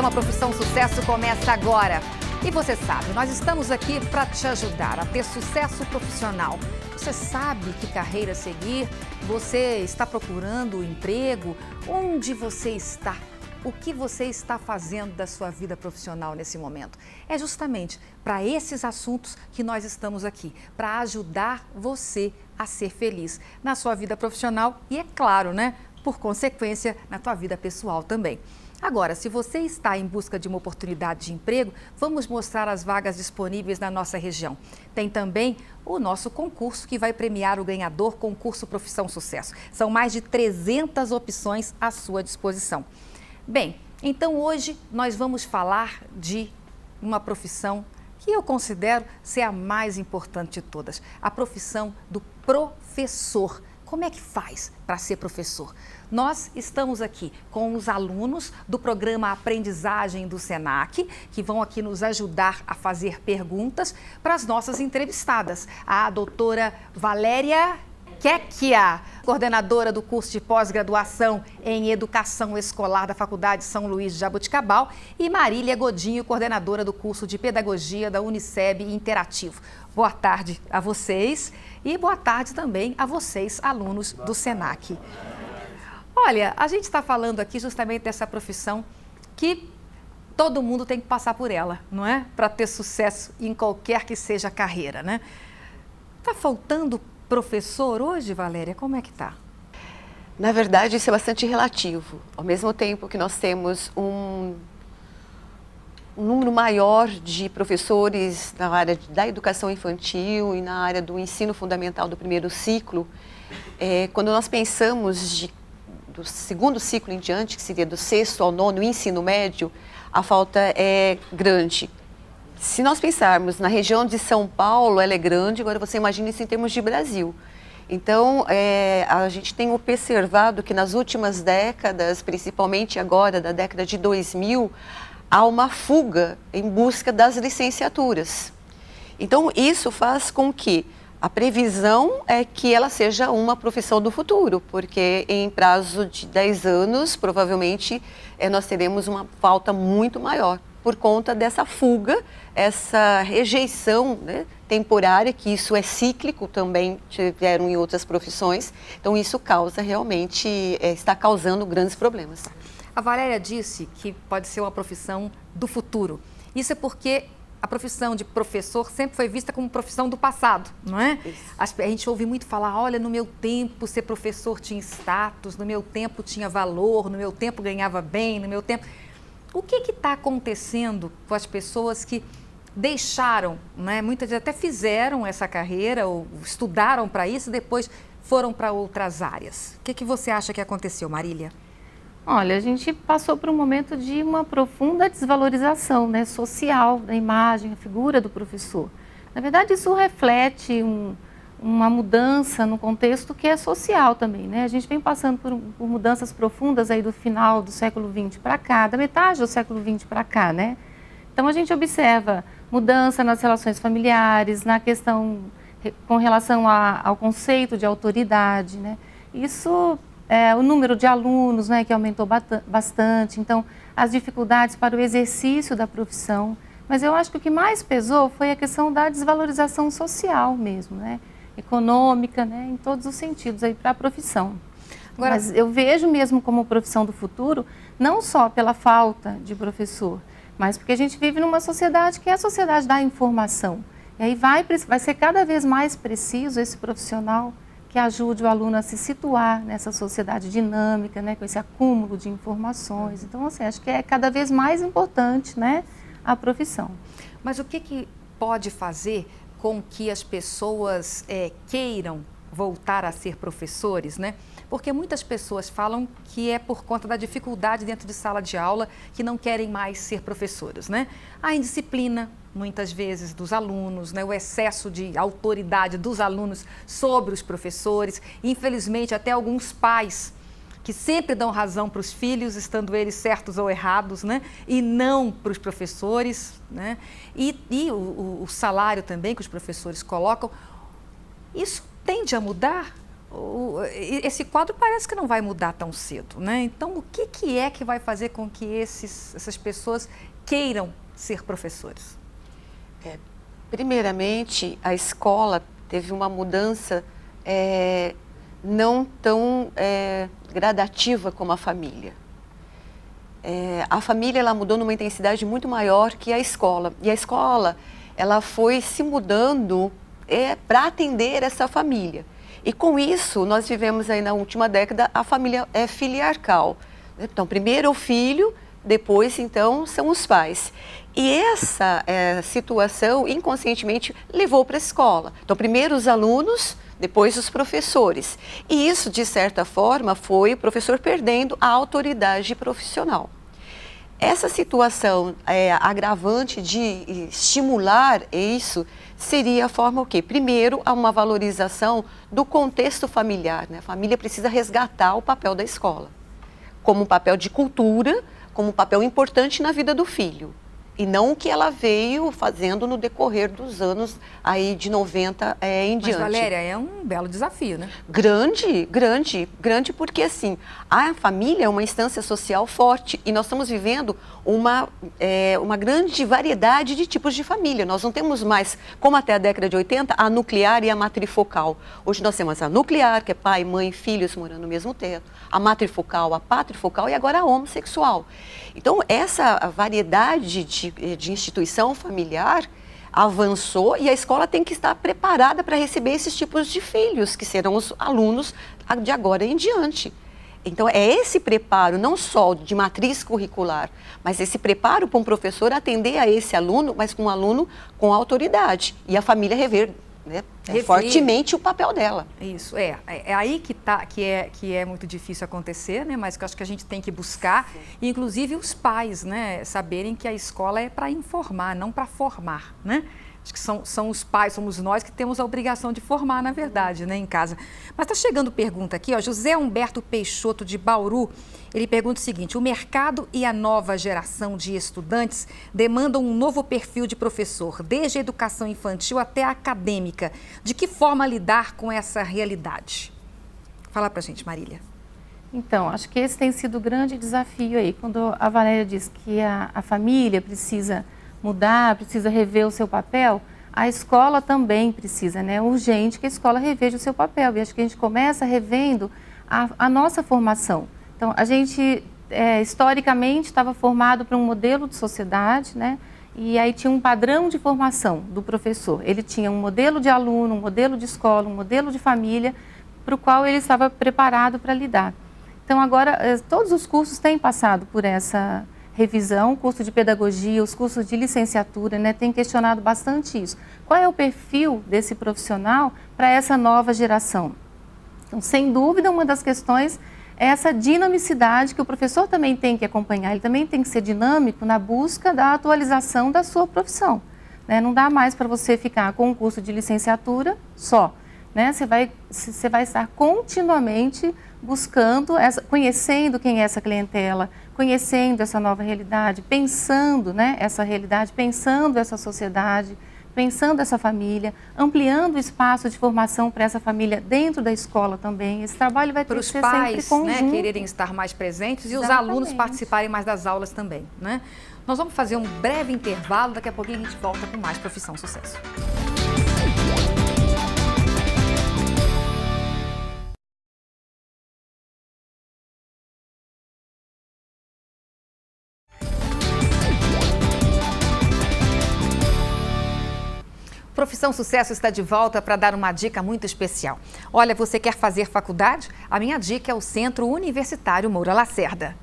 programa Profissão Sucesso começa agora. E você sabe, nós estamos aqui para te ajudar a ter sucesso profissional. Você sabe que carreira seguir? Você está procurando emprego? Onde você está? O que você está fazendo da sua vida profissional nesse momento? É justamente para esses assuntos que nós estamos aqui, para ajudar você a ser feliz na sua vida profissional e, é claro, né, por consequência, na tua vida pessoal também. Agora, se você está em busca de uma oportunidade de emprego, vamos mostrar as vagas disponíveis na nossa região. Tem também o nosso concurso que vai premiar o ganhador Concurso Profissão Sucesso. São mais de 300 opções à sua disposição. Bem, então hoje nós vamos falar de uma profissão que eu considero ser a mais importante de todas, a profissão do professor. Como é que faz para ser professor? Nós estamos aqui com os alunos do programa Aprendizagem do Senac, que vão aqui nos ajudar a fazer perguntas para as nossas entrevistadas. A doutora Valéria Quequia, coordenadora do curso de pós-graduação em Educação Escolar da Faculdade São Luís de Jaboticabal, e Marília Godinho, coordenadora do curso de Pedagogia da Uniceb Interativo. Boa tarde a vocês e boa tarde também a vocês, alunos do Senac. Olha, a gente está falando aqui justamente dessa profissão que todo mundo tem que passar por ela, não é? Para ter sucesso em qualquer que seja a carreira, né? Está faltando professor hoje, Valéria? Como é que está? Na verdade, isso é bastante relativo. Ao mesmo tempo que nós temos um número maior de professores na área da educação infantil e na área do ensino fundamental do primeiro ciclo, quando nós pensamos do segundo ciclo em diante, que seria do sexto ao nono, ensino médio, a falta é grande. Se nós pensarmos na região de São Paulo, ela é grande, agora você imagina isso em termos de Brasil. Então, a gente tem observado que nas últimas décadas, principalmente agora da década de 2000, há uma fuga em busca das licenciaturas. Então, isso faz com que a previsão é que ela seja uma profissão do futuro, porque em prazo de 10 anos, provavelmente, nós teremos uma falta muito maior, por conta dessa fuga, essa rejeição, né, temporária, que isso é cíclico, também tiveram em outras profissões. Então, isso causa realmente, está causando grandes problemas. A Valéria disse que pode ser uma profissão do futuro. Isso é porque a profissão de professor sempre foi vista como profissão do passado, não é? A gente ouve muito falar, olha, no meu tempo ser professor tinha status, no meu tempo tinha valor, no meu tempo ganhava bem, no meu tempo... O que está acontecendo com as pessoas que deixaram, né? Muitas vezes até fizeram essa carreira ou estudaram para isso e depois foram para outras áreas? O que você acha que aconteceu, Marília? Olha, a gente passou por um momento de uma profunda desvalorização, né, social da imagem, a figura do professor. Na verdade, isso reflete uma mudança no contexto que é social também, né? A gente vem passando por mudanças profundas aí do final do século XX para cá, da metade do século XX para cá, né? Então, a gente observa mudança nas relações familiares, na questão com relação ao conceito de autoridade, né? Isso... o número de alunos, né, que aumentou bastante, então as dificuldades para o exercício da profissão. Mas eu acho que o que mais pesou foi a questão da desvalorização social mesmo, né, econômica, né, em todos os sentidos aí para a profissão. Agora, mas eu vejo mesmo como profissão do futuro, não só pela falta de professor, mas porque a gente vive numa sociedade que é a sociedade da informação. E aí vai ser cada vez mais preciso esse profissional que ajude o aluno a se situar nessa sociedade dinâmica, né, com esse acúmulo de informações. Então, assim, acho que é cada vez mais importante, né, a profissão. Mas o que pode fazer com que as pessoas queiram voltar a ser professores, né? Porque muitas pessoas falam que é por conta da dificuldade dentro de sala de aula que não querem mais ser professores, né? A indisciplina, muitas vezes, dos alunos, né? O excesso de autoridade dos alunos sobre os professores, infelizmente até alguns pais que sempre dão razão para os filhos, estando eles certos ou errados, né? E não para os professores, né? E o salário também que os professores colocam, isso tende a mudar esse quadro parece que não vai mudar tão cedo, né? Então, o que é que vai fazer com que essas pessoas queiram ser professores? Primeiramente, a escola teve uma mudança não tão gradativa como a família. A família ela mudou numa intensidade muito maior que a escola. E a escola ela foi se mudando para atender essa família. E com isso, nós vivemos aí na última década a família filiarcal. Então, primeiro o filho, depois, então, são os pais. E essa situação, inconscientemente, levou para a escola. Então, primeiro os alunos, depois os professores. E isso, de certa forma, foi o professor perdendo a autoridade profissional. Essa situação agravante de estimular isso seria a forma o quê? Primeiro, uma valorização do contexto familiar, né? A família precisa resgatar o papel da escola, como um papel de cultura, como um papel importante na vida do filho. E não o que ela veio fazendo no decorrer dos anos aí de 90 em diante. Mas, Valéria, é um belo desafio, né? Grande, grande, grande, porque assim, a família é uma instância social forte e nós estamos vivendo uma grande variedade de tipos de família. Nós não temos mais, como até a década de 80, a nuclear e a matrifocal. Hoje nós temos a nuclear, que é pai, mãe, filhos morando no mesmo teto, a matrifocal, a patrifocal e agora a homossexual. Então, essa variedade de instituição familiar avançou e a escola tem que estar preparada para receber esses tipos de filhos, que serão os alunos de agora em diante. Então, é esse preparo, não só de matriz curricular, mas esse preparo para um professor atender a esse aluno, mas com um aluno com autoridade. E a família rever, né, fortemente o papel dela. Isso, é aí que é muito difícil acontecer, né, mas que eu acho que a gente tem que buscar, e, inclusive os pais, né, saberem que a escola é para informar, não para formar, né? Acho que são os pais, somos nós que temos a obrigação de formar, na verdade, né, em casa. Mas está chegando pergunta aqui, ó, José Humberto Peixoto, de Bauru, ele pergunta o seguinte: o mercado e a nova geração de estudantes demandam um novo perfil de professor, desde a educação infantil até a acadêmica. De que forma lidar com essa realidade? Fala pra gente, Marília. Então, acho que esse tem sido o grande desafio aí, quando a Valéria diz que a família precisa mudar, precisa rever o seu papel, a escola também precisa, né? É urgente que a escola reveja o seu papel. E acho que a gente começa revendo a nossa formação. Então, a gente, historicamente, estava formado para um modelo de sociedade, né? E aí tinha um padrão de formação do professor. Ele tinha um modelo de aluno, um modelo de escola, um modelo de família, para o qual ele estava preparado para lidar. Então, agora, todos os cursos têm passado por essa revisão, o curso de pedagogia, os cursos de licenciatura, né, tem questionado bastante isso. Qual é o perfil desse profissional para essa nova geração? Então, sem dúvida, uma das questões é essa dinamicidade que o professor também tem que acompanhar, ele também tem que ser dinâmico na busca da atualização da sua profissão, né? Não dá mais para você ficar com um curso de licenciatura só, né? Você vai estar continuamente buscando, conhecendo quem é essa clientela, conhecendo essa nova realidade, pensando, né, essa realidade, pensando essa sociedade, pensando essa família, ampliando o espaço de formação para essa família dentro da escola também. Esse trabalho vai ter que ser sempre conjunto. Para os pais, né, quererem estar mais presentes. Exatamente. E os alunos participarem mais das aulas também, né? Nós vamos fazer um breve intervalo, daqui a pouquinho a gente volta com mais Profissão Sucesso. Profissão Sucesso está de volta para dar uma dica muito especial. Olha, você quer fazer faculdade? A minha dica é o Centro Universitário Moura Lacerda.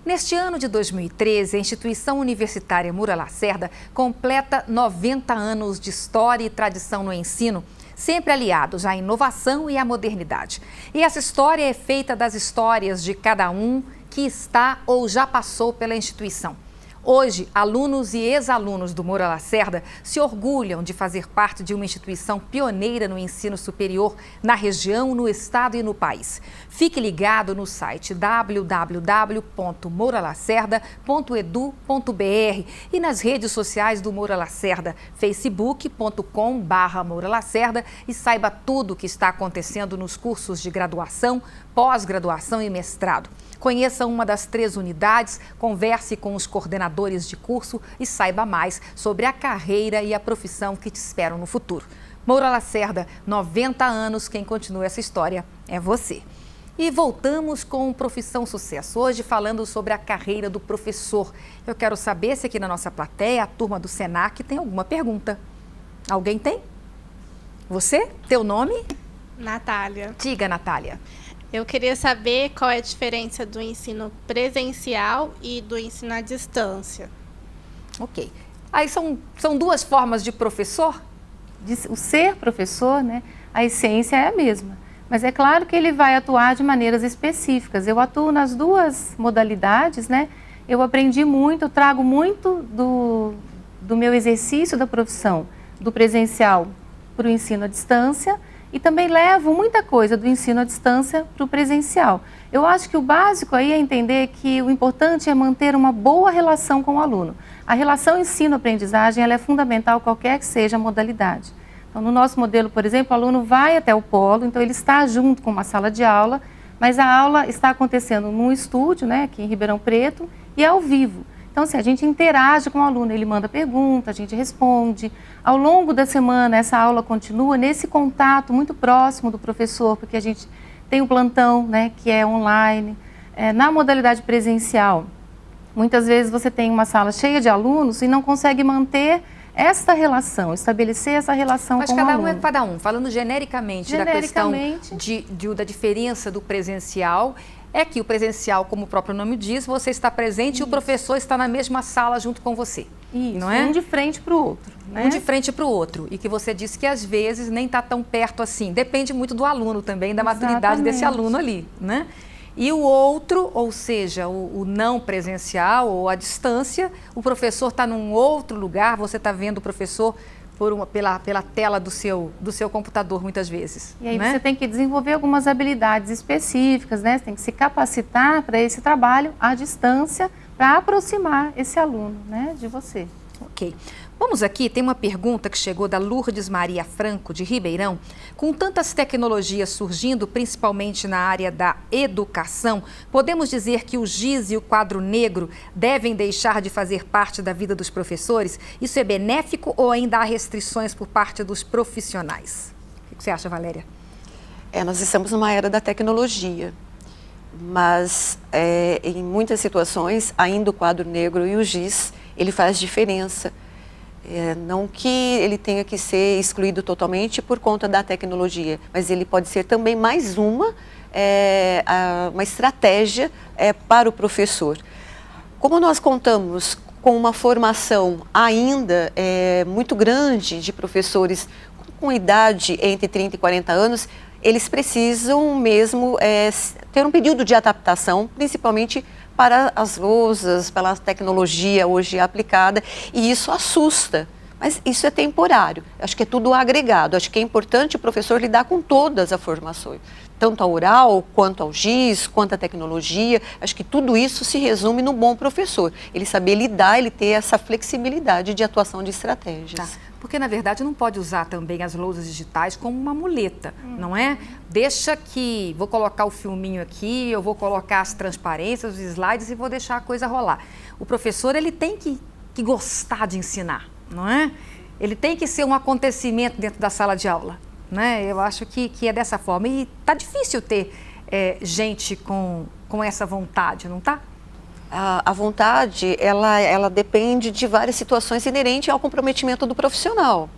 Neste ano de 2013, a instituição universitária Moura Lacerda completa 90 anos de história e tradição no ensino, sempre aliados à inovação e à modernidade. E essa história é feita das histórias de cada um que está ou já passou pela instituição. Hoje, alunos e ex-alunos do Moura Lacerda se orgulham de fazer parte de uma instituição pioneira no ensino superior na região, no estado e no país. Fique ligado no site www.mouralacerda.edu.br e nas redes sociais do Moura Lacerda, facebook.com/Moura Lacerda, e saiba tudo o que está acontecendo nos cursos de graduação, pós-graduação e mestrado. Conheça uma das 3 unidades, converse com os coordenadores de curso e saiba mais sobre a carreira e a profissão que te esperam no futuro. Moura Lacerda, 90 anos, quem continua essa história é você. E voltamos com Profissão Sucesso, hoje falando sobre a carreira do professor. Eu quero saber se aqui na nossa plateia, a turma do Senac, tem alguma pergunta. Alguém tem? Você? Teu nome? Natália. Diga, Natália. Eu queria saber qual é a diferença do ensino presencial e do ensino à distância. Ok. Aí são 2 formas de professor? O ser professor, né, a essência é a mesma. Mas é claro que ele vai atuar de maneiras específicas. Eu atuo nas 2 modalidades, né? Eu aprendi muito, eu trago muito do meu exercício da profissão, do presencial para o ensino à distância, e também levo muita coisa do ensino à distância para o presencial. Eu acho que o básico aí é entender que o importante é manter uma boa relação com o aluno. A relação ensino-aprendizagem ela é fundamental, qualquer que seja a modalidade. Então, no nosso modelo, por exemplo, o aluno vai até o polo, então ele está junto com uma sala de aula, mas a aula está acontecendo num estúdio, né, aqui em Ribeirão Preto, e é ao vivo. Então, assim, a gente interage com o aluno, ele manda pergunta, a gente responde. Ao longo da semana, essa aula continua nesse contato muito próximo do professor, porque a gente tem o plantão, né, que é online. Na modalidade presencial, muitas vezes você tem uma sala cheia de alunos e não consegue manter esta relação, estabelecer essa relação com o aluno. Mas cada um é cada um. Falando genericamente da questão da diferença do presencial, é que o presencial, como o próprio nome diz, você está presente e o professor está na mesma sala junto com você. Isso, não é? Um de frente para o outro. Né? Um de frente para o outro. E que você disse que às vezes nem está tão perto assim. Depende muito do aluno também, da maturidade desse aluno ali, né? E o outro, ou seja, o não presencial ou a distância, o professor está num outro lugar, você está vendo o professor pela tela do seu computador muitas vezes. E aí né? Você tem que desenvolver algumas habilidades específicas, né? Você tem que se capacitar para esse trabalho à distância, para aproximar esse aluno, né, de você. Ok. Vamos aqui, tem uma pergunta que chegou da Lourdes Maria Franco, de Ribeirão. Com tantas tecnologias surgindo, principalmente na área da educação, podemos dizer que o giz e o quadro negro devem deixar de fazer parte da vida dos professores? Isso é benéfico ou ainda há restrições por parte dos profissionais? O que você acha, Valéria? Nós estamos numa era da tecnologia, mas em muitas situações, ainda o quadro negro e o giz, ele faz diferença. Não que ele tenha que ser excluído totalmente por conta da tecnologia, mas ele pode ser também mais uma estratégia para o professor. Como nós contamos com uma formação ainda muito grande de professores com idade entre 30 e 40 anos, eles precisam mesmo ter um período de adaptação, principalmente para as lousas, pela tecnologia hoje aplicada, e isso assusta, mas isso é temporário. Acho que é tudo agregado, acho que é importante o professor lidar com todas as formações, tanto a oral, quanto ao giz, quanto à tecnologia. Acho que tudo isso se resume no bom professor, ele saber lidar, ele ter essa flexibilidade de atuação de estratégias. Tá. Porque, na verdade, não pode usar também as lousas digitais como uma muleta, não é? Deixa que... Vou colocar o filminho aqui, eu vou colocar as transparências, os slides e vou deixar a coisa rolar. O professor, ele tem que gostar de ensinar, não é? Ele tem que ser um acontecimento dentro da sala de aula, né? Eu acho que é dessa forma. E tá difícil ter gente com essa vontade, não tá? A vontade, ela depende de várias situações inerentes ao comprometimento do profissional.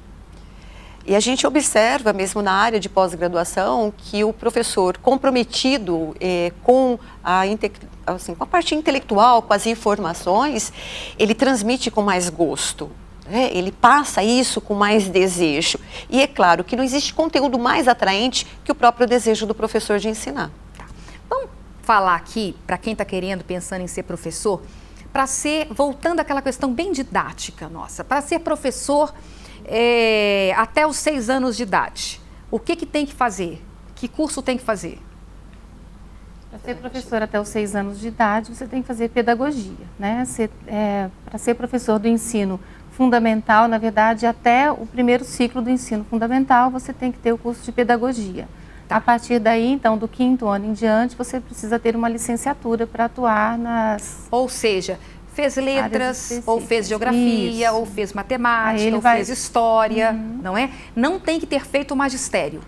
E a gente observa, mesmo na área de pós-graduação, que o professor comprometido com a parte intelectual, com as informações, ele transmite com mais gosto. Ele passa isso com mais desejo. E é claro que não existe conteúdo mais atraente que o próprio desejo do professor de ensinar. Vamos falar aqui, para quem está pensando em ser professor, para ser, voltando àquela questão bem didática nossa, para ser professor até os 6 anos de idade, o que tem que fazer? Que curso tem que fazer? Para ser professor até os 6 anos de idade, você tem que fazer pedagogia, né? Para ser professor do ensino fundamental, na verdade, até o primeiro ciclo do ensino fundamental, você tem que ter o curso de pedagogia. A partir daí, então, do 5º ano em diante, você precisa ter uma licenciatura para atuar nas... Ou seja, fez letras, ou fez geografia, Isso. ou fez matemática, ou fez história, não é? Não tem que ter feito o magistério.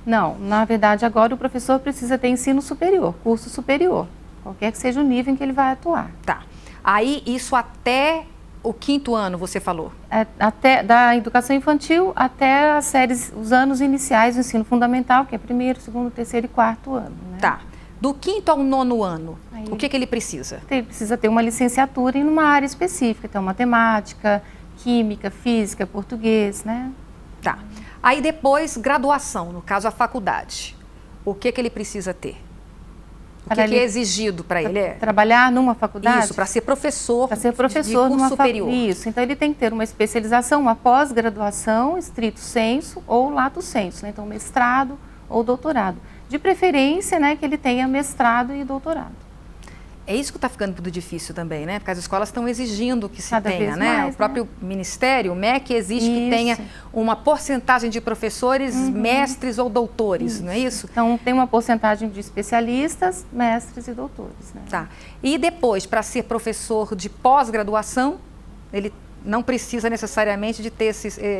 Não, na verdade, agora o professor precisa ter ensino superior, curso superior, qualquer que seja o nível em que ele vai atuar. Tá. Aí, isso até o 5º ano, você falou? Até da educação infantil até as séries, os anos iniciais do ensino fundamental, que é 1º, 2º, 3º e 4º ano. Né? Tá. Do 5º ao 9º ano, o que ele precisa? Ele precisa ter uma licenciatura em uma área específica, então matemática, química, física, português, né? Tá. Aí depois, graduação, no caso a faculdade. O que ele precisa ter? O que é exigido para ele? Trabalhar numa faculdade? Isso, para ser professor, de curso superior. Isso, então ele tem que ter uma especialização, uma pós-graduação, estrito sensu ou lato sensu, né? Então mestrado ou doutorado. De preferência, né, que ele tenha mestrado e doutorado. É isso que está ficando tudo difícil também, né? Porque as escolas estão exigindo que se Cada tenha, vez né? mais, o próprio Ministério, o MEC, exige que tenha uma porcentagem de professores, mestres ou doutores, não é isso? Então, tem uma porcentagem de especialistas, mestres e doutores, né? Tá. E depois, para ser professor de pós-graduação, ele não precisa necessariamente de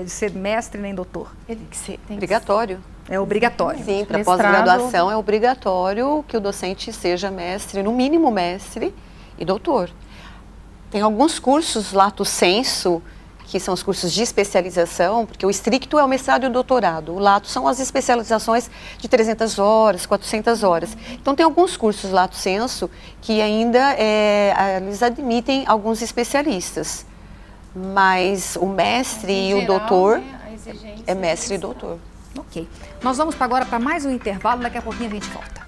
ser mestre nem doutor. Ele tem que ser obrigatório. É obrigatório. Sim, para pós-graduação é obrigatório que o docente seja mestre, no mínimo mestre e doutor. Tem alguns cursos lato sensu, que são os cursos de especialização, porque o estricto é o mestrado e o doutorado. O lato são as especializações de 300 horas, 400 horas. Então tem alguns cursos lato sensu que ainda eles admitem alguns especialistas. Mas o mestre e o doutor é mestre e doutor. Ok. Nós vamos agora para mais um intervalo, daqui a pouquinho a gente volta.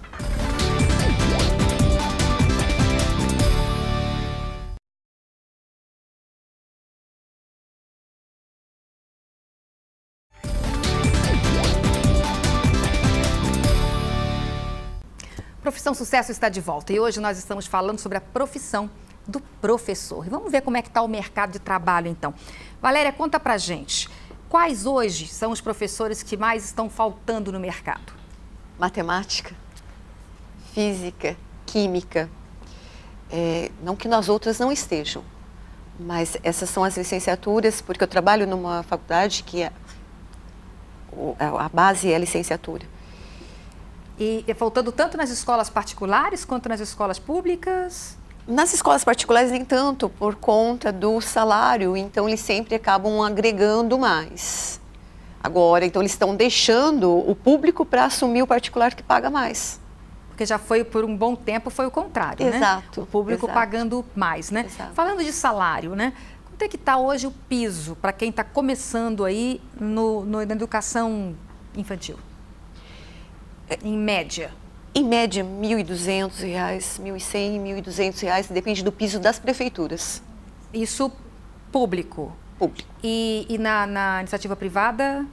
Profissão Sucesso está de volta e hoje nós estamos falando sobre a profissão do professor. E vamos ver como é que está o mercado de trabalho então. Valéria, conta pra gente. Quais hoje são os professores que mais estão faltando no mercado? Matemática, física, química. Não que nas outras não estejam, mas essas são as licenciaturas, porque eu trabalho numa faculdade que a base é a licenciatura. E faltando tanto nas escolas particulares quanto nas escolas públicas? Nas escolas particulares nem tanto, por conta do salário, então eles sempre acabam agregando mais. Agora, então eles estão deixando o público para assumir o particular que paga mais. Porque já foi, por um bom tempo, foi o contrário, exato, né? O público pagando mais, né? Exato. Falando de salário, né? Quanto é que está hoje o piso para quem está começando aí na educação infantil? Em média? Em média, R$ 1.200, R$ 1.100, R$ 1.200, depende do piso das prefeituras. Isso público? Público. E na iniciativa privada?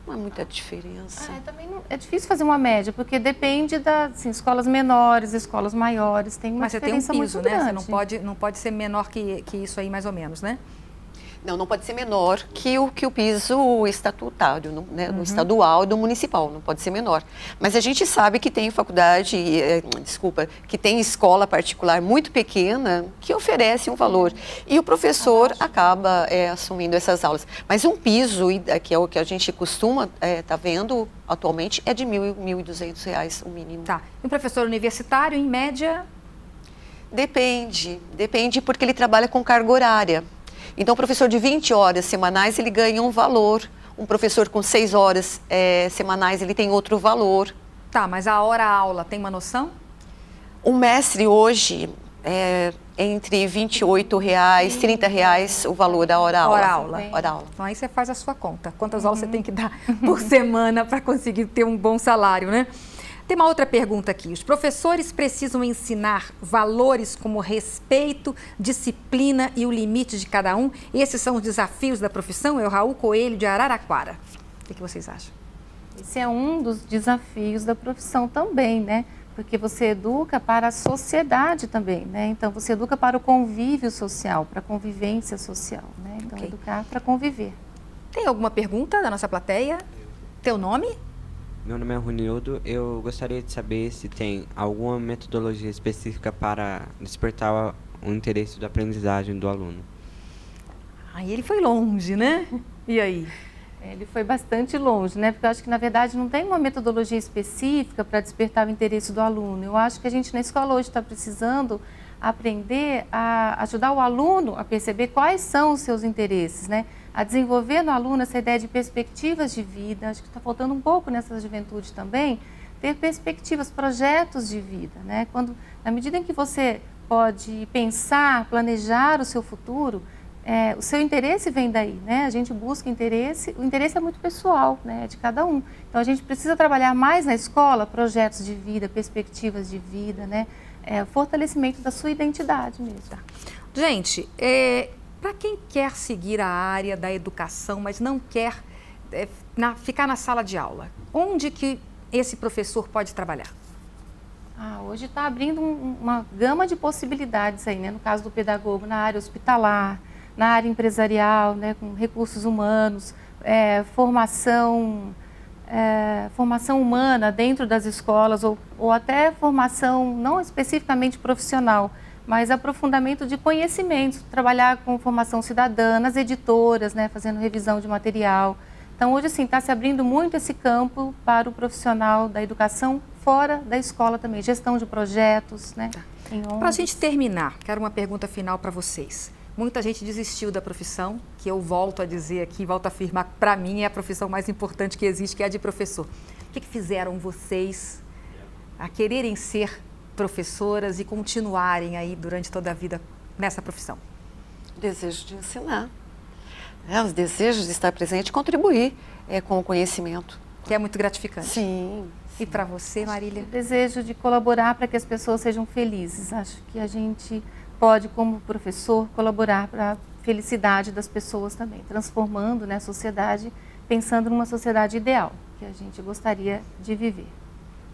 Não há muita diferença. Também é difícil fazer uma média, porque depende das escolas menores, escolas maiores, tem uma diferença muito grande. Mas você tem um piso, né? Você não pode ser menor que isso aí, mais ou menos, né? Não pode ser menor que o piso estatutário, né, do estadual e do municipal, não pode ser menor. Mas a gente sabe que tem faculdade, que tem escola particular muito pequena que oferece um valor. E o professor acaba assumindo essas aulas. Mas um piso, que é o que a gente costuma estar vendo atualmente, é de R$ 1.200 o mínimo. Tá. E um professor universitário, em média? Depende porque ele trabalha com carga horária. Então, o professor de 20 horas semanais, ele ganha um valor. Um professor com 6 horas semanais, ele tem outro valor. Tá, mas a hora-aula tem uma noção? Um mestre hoje é entre R$ 28, R$ 30 o valor da hora-aula. Hora-aula. Então, aí você faz a sua conta. Quantas aulas você tem que dar por semana para conseguir ter um bom salário, né? Tem uma outra pergunta aqui. Os professores precisam ensinar valores como respeito, disciplina e o limite de cada um? Esses são os desafios da profissão? É o Raul Coelho, de Araraquara. O que vocês acham? Esse é um dos desafios da profissão também, né? Porque você educa para a sociedade também, né? Então, você educa para o convívio social, para a convivência social, né? Então, educar para conviver. Tem alguma pergunta da nossa plateia? Teu nome? Meu nome é Runildo. Eu gostaria de saber se tem alguma metodologia específica para despertar o interesse da aprendizagem do aluno. Aí ele foi longe, né? E aí? Ele foi bastante longe, né? Porque eu acho que, na verdade, não tem uma metodologia específica para despertar o interesse do aluno. Eu acho que a gente na escola hoje está precisando aprender a ajudar o aluno a perceber quais são os seus interesses, né? A desenvolver no aluno essa ideia de perspectivas de vida. Acho que está faltando um pouco nessa juventude também, ter perspectivas, projetos de vida, né? Na medida em que você pode pensar, planejar o seu futuro, o seu interesse vem daí, né? A gente busca interesse, o interesse é muito pessoal, né? É de cada um. Então, a gente precisa trabalhar mais na escola projetos de vida, perspectivas de vida, né? Fortalecimento da sua identidade mesmo. Gente, para quem quer seguir a área da educação, mas não quer ficar na sala de aula, onde que esse professor pode trabalhar? Hoje está abrindo uma gama de possibilidades aí, né? No caso do pedagogo, na área hospitalar, na área empresarial, né? Com recursos humanos, formação humana dentro das escolas ou até formação não especificamente profissional, mas aprofundamento de conhecimentos, trabalhar com formação cidadã, nas editoras, né, fazendo revisão de material. Então, hoje, assim, está se abrindo muito esse campo para o profissional da educação fora da escola também, gestão de projetos, né? Para a gente terminar, quero uma pergunta final para vocês. Muita gente desistiu da profissão, que eu volto a dizer aqui, volto a afirmar, para mim é a profissão mais importante que existe, que é a de professor. O que fizeram vocês a quererem ser professoras e continuarem aí durante toda a vida nessa profissão? O desejo de ensinar, os desejos de estar presente e contribuir com o conhecimento. Que é muito gratificante. Sim. E para você, Marília? O desejo de colaborar para que as pessoas sejam felizes. Acho que a gente pode, como professor, colaborar para a felicidade das pessoas também, transformando, né, a sociedade, pensando numa sociedade ideal, que a gente gostaria de viver.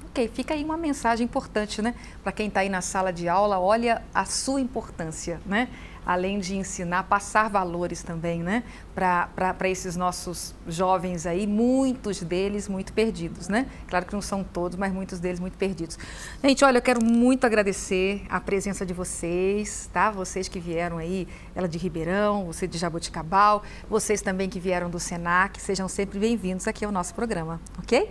Ok, fica aí uma mensagem importante, né? Para quem está aí na sala de aula, olha a sua importância, né? Além de ensinar, passar valores também, né? Para esses nossos jovens aí, muitos deles muito perdidos, né? Claro que não são todos, mas muitos deles muito perdidos. Gente, olha, eu quero muito agradecer a presença de vocês, tá? Vocês que vieram aí, ela de Ribeirão, você de Jaboticabal, vocês também que vieram do Senac, sejam sempre bem-vindos aqui ao nosso programa, ok?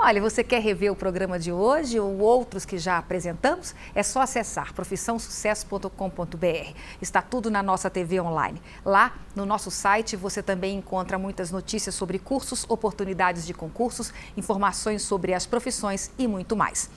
Olha, você quer rever o programa de hoje ou outros que já apresentamos? É só acessar profissãosucesso.com.br. Está tudo na nossa TV online. Lá, no nosso site, você também encontra muitas notícias sobre cursos, oportunidades de concursos, informações sobre as profissões e muito mais.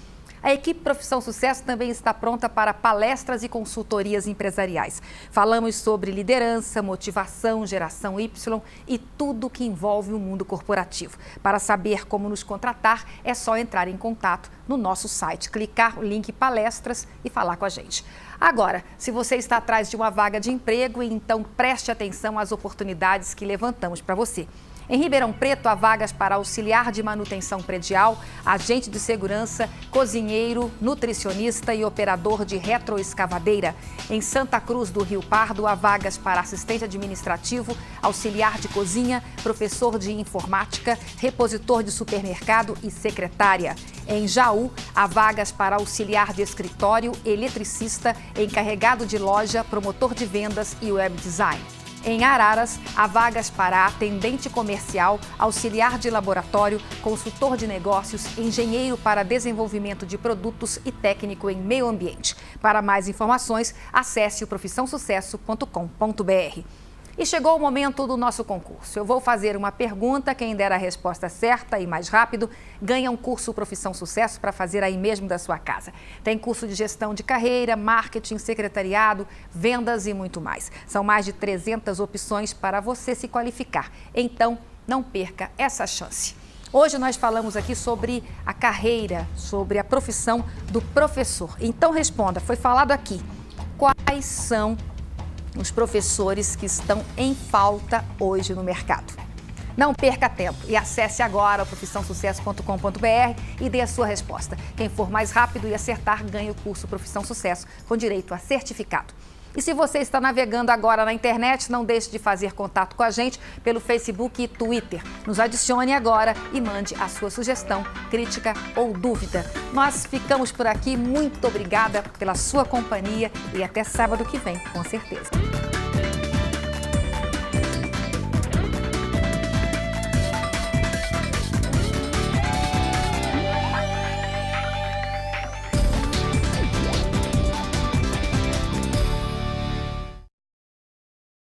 A equipe Profissão Sucesso também está pronta para palestras e consultorias empresariais. Falamos sobre liderança, motivação, geração Y e tudo que envolve o mundo corporativo. Para saber como nos contratar, é só entrar em contato no nosso site, clicar o link palestras e falar com a gente. Agora, se você está atrás de uma vaga de emprego, então preste atenção às oportunidades que levantamos para você. Em Ribeirão Preto, há vagas para auxiliar de manutenção predial, agente de segurança, cozinheiro, nutricionista e operador de retroescavadeira. Em Santa Cruz do Rio Pardo, há vagas para assistente administrativo, auxiliar de cozinha, professor de informática, repositor de supermercado e secretária. Em Jaú, há vagas para auxiliar de escritório, eletricista, encarregado de loja, promotor de vendas e web design. Em Araras, há vagas para atendente comercial, auxiliar de laboratório, consultor de negócios, engenheiro para desenvolvimento de produtos e técnico em meio ambiente. Para mais informações, acesse o profissãosucesso.com.br. E chegou o momento do nosso concurso. Eu vou fazer uma pergunta, quem der a resposta certa e mais rápido ganha um curso Profissão Sucesso para fazer aí mesmo da sua casa. Tem curso de gestão de carreira, marketing, secretariado, vendas e muito mais. São mais de 300 opções para você se qualificar. Então, não perca essa chance. Hoje nós falamos aqui sobre a carreira, sobre a profissão do professor. Então responda, foi falado aqui, quais são os professores que estão em falta hoje no mercado? Não perca tempo e acesse agora o profissãosucesso.com.br e dê a sua resposta. Quem for mais rápido e acertar ganha o curso Profissão Sucesso com direito a certificado. E se você está navegando agora na internet, não deixe de fazer contato com a gente pelo Facebook e Twitter. Nos adicione agora e mande a sua sugestão, crítica ou dúvida. Nós ficamos por aqui. Muito obrigada pela sua companhia e até sábado que vem, com certeza.